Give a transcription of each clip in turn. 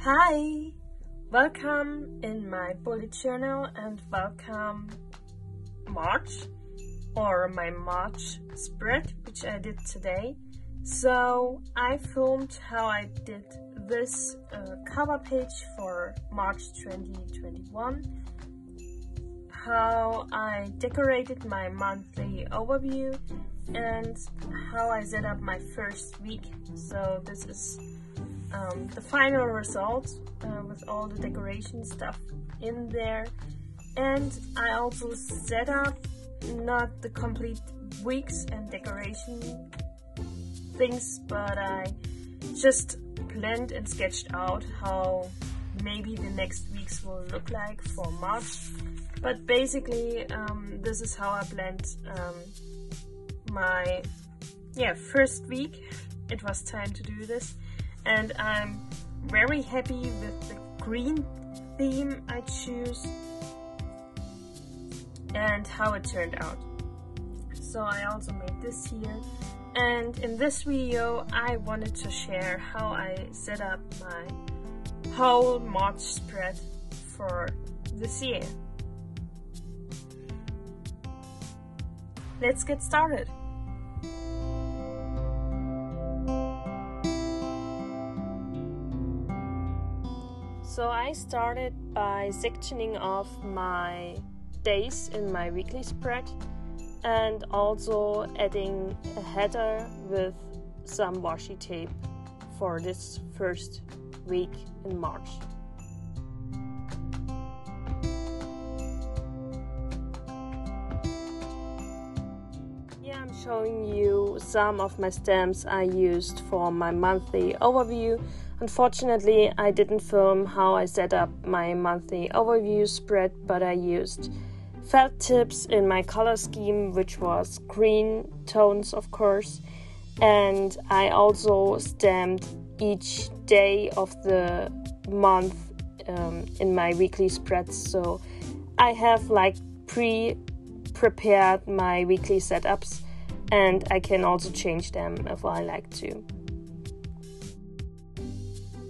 Hi! Welcome in my bullet journal and welcome March or my March spread which I did today. So I filmed how I did this cover page for March 2021, how I decorated my monthly overview and how I set up my first week. So this is the final result with all the decoration stuff in there, and I also set up not the complete weeks and decoration things, but I just planned and sketched out how maybe the next weeks will look like for March. But basically this is how I planned my first week. It was time to do this, and I'm very happy with the green theme I choose and how it turned out. So I also made this here, and in this video I wanted to share how I set up my whole March spread for this year. Let's get started. So I started by sectioning off my days in my weekly spread and also adding a header with some washi tape for this first week in March. Here I'm showing you some of my stamps I used for my monthly overview. Unfortunately, I didn't film how I set up my monthly overview spread, but I used felt tips in my color scheme, which was green tones, of course, and I also stamped each day of the month in my weekly spreads. So I have pre-prepared my weekly setups, and I can also change them if I like to.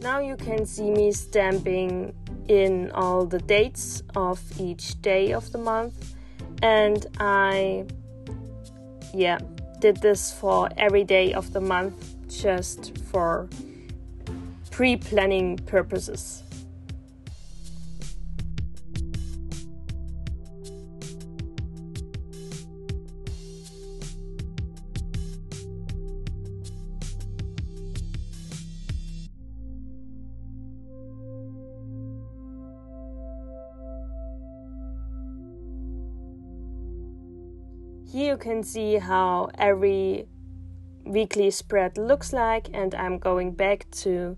Now you can see me stamping in all the dates of each day of the month, and I did this for every day of the month just for pre-planning purposes. Here you can see how every weekly spread looks like, and I'm going back to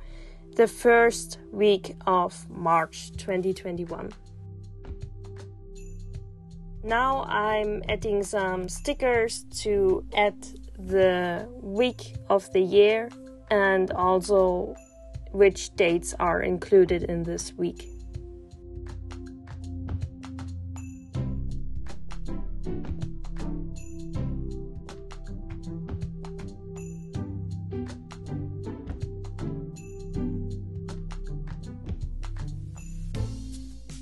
the first week of March 2021. Now I'm adding some stickers to add the week of the year and also which dates are included in this week.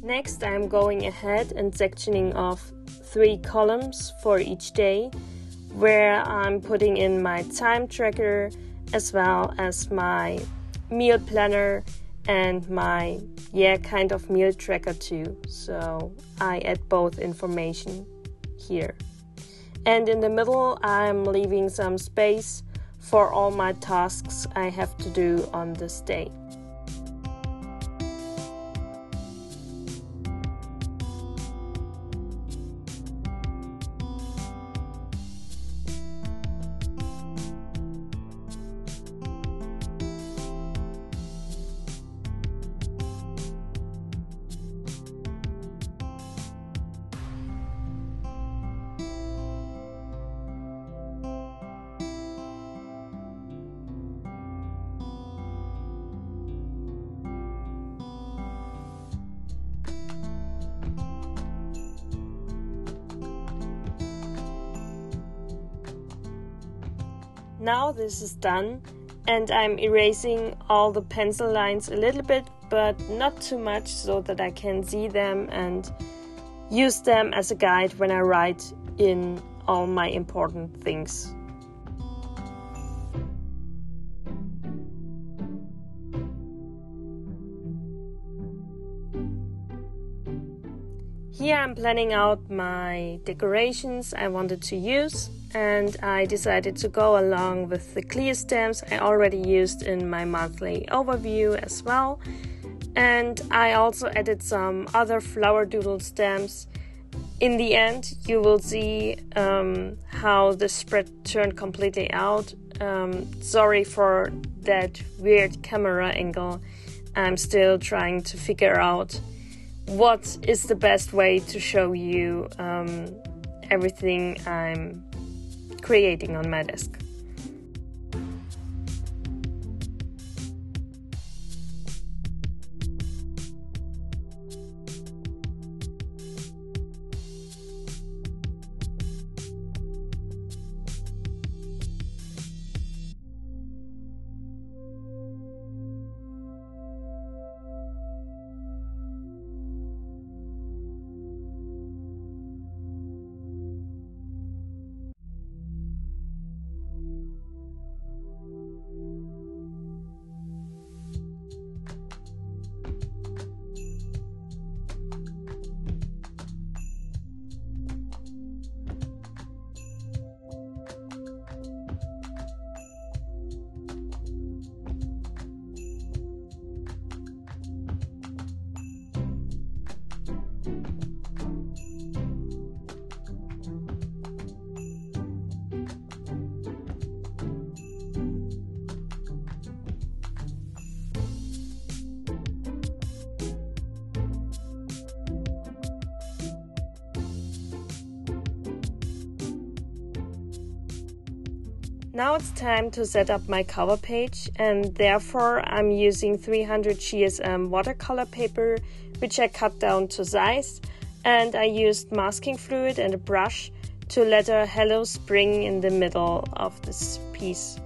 Next, I'm going ahead and sectioning off 3 columns for each day, where I'm putting in my time tracker as well as my meal planner and my kind of meal tracker too. So I add both information here. And in the middle, I'm leaving some space for all my tasks I have to do on this day. Now this is done, and I'm erasing all the pencil lines a little bit, but not too much, so that I can see them and use them as a guide when I write in all my important things. Here I'm planning out my decorations I wanted to use, and I decided to go along with the clear stamps I already used in my monthly overview as well. And I also added some other flower doodle stamps. In the end, you will see how the spread turned completely out. Sorry for that weird camera angle. I'm still trying to figure out what is the best way to show you everything I'm creating on my desk. Now it's time to set up my cover page, and therefore I'm using 300 GSM watercolor paper, which I cut down to size, and I used masking fluid and a brush to letter Hello Spring in the middle of this piece.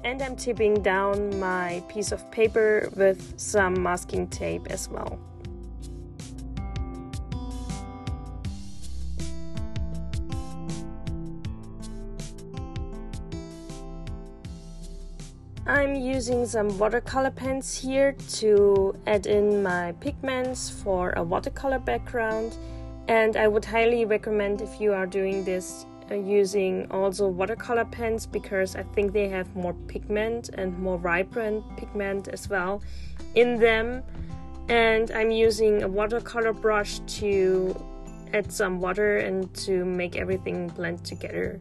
And I'm tipping down my piece of paper with some masking tape as well. I'm using some watercolor pens here to add in my pigments for a watercolor background, and I would highly recommend, if you are doing this, using also watercolor pens, because I think they have more pigment and more vibrant pigment as well in them. And I'm using a watercolor brush to add some water and to make everything blend together.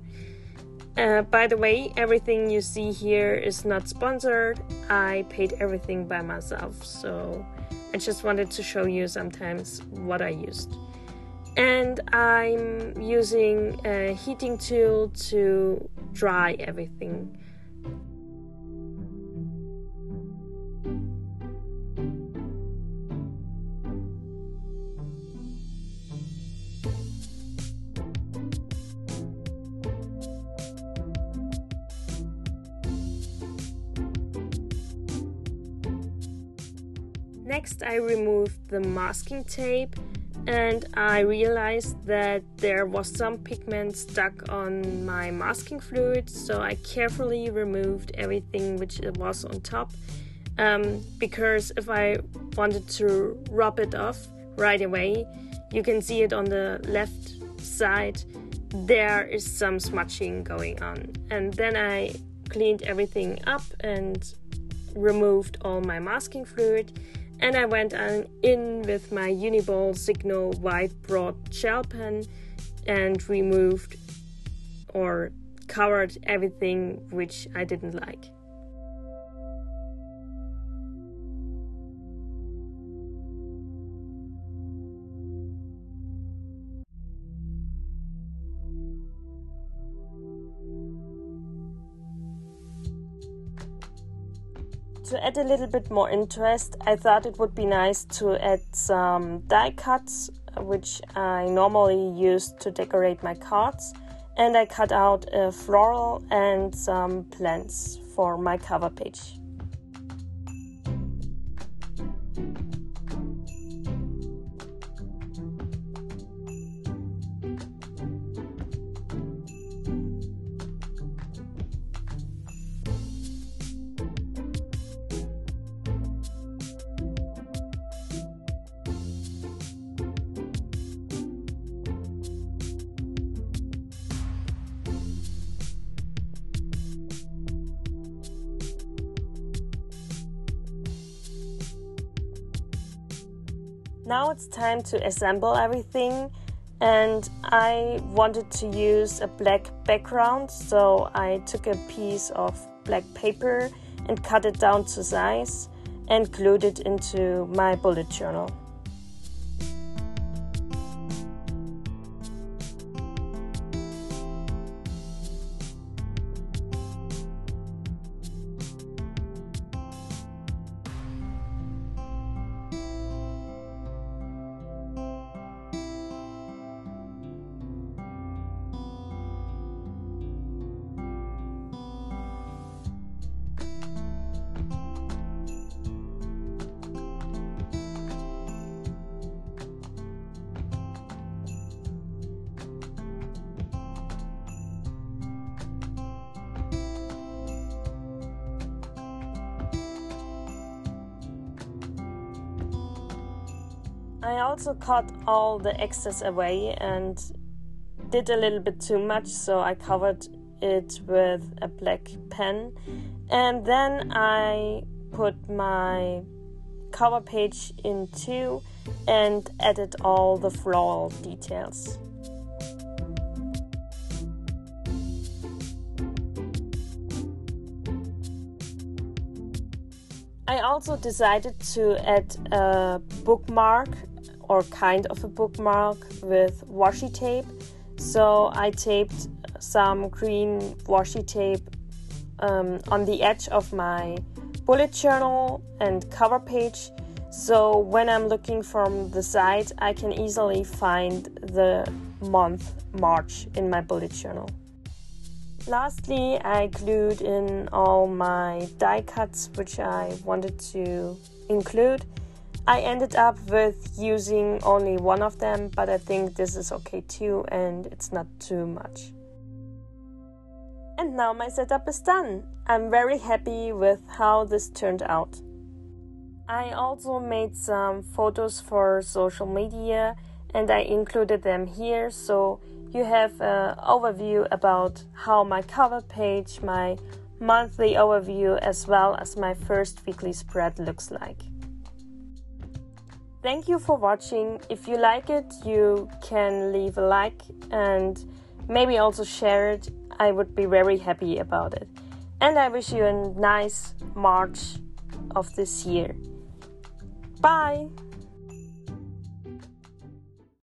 By the way, everything you see here is not sponsored. I paid everything by myself, so I just wanted to show you sometimes what I used. And I'm using a heating tool to dry everything. Next, I removed the masking tape, and I realized that there was some pigment stuck on my masking fluid, so I carefully removed everything which was on top, because if I wanted to rub it off right away, you can see it on the left side, there is some smudging going on. And then I cleaned everything up and removed all my masking fluid. And I went in with my Uniball Signo White Broad Gel Pen and removed or covered everything which I didn't like. To add a little bit more interest, I thought it would be nice to add some die cuts, which I normally use to decorate my cards. and I cut out a floral and some plants for my cover page. Now it's time to assemble everything, and I wanted to use a black background, so I took a piece of black paper and cut it down to size and glued it into my bullet journal. I also cut all the excess away and did a little bit too much, so I covered it with a black pen, and then I put my cover page in two and added all the floral details. I also decided to add a bookmark, or kind of a bookmark, with washi tape. So I taped some green washi tape on the edge of my bullet journal and cover page, so when I'm looking from the side I can easily find the month March in my bullet journal. Lastly, I glued in all my die cuts which I wanted to include. I ended up with using only one of them, but I think this is okay too, and it's not too much. And now my setup is done. I'm very happy with how this turned out. I also made some photos for social media and I included them here, so you have an overview about how my cover page, my monthly overview, as well as my first weekly spread looks like. Thank you for watching. If you like it, you can leave a like and maybe also share it. I would be very happy about it. And I wish you a nice March of this year. Bye!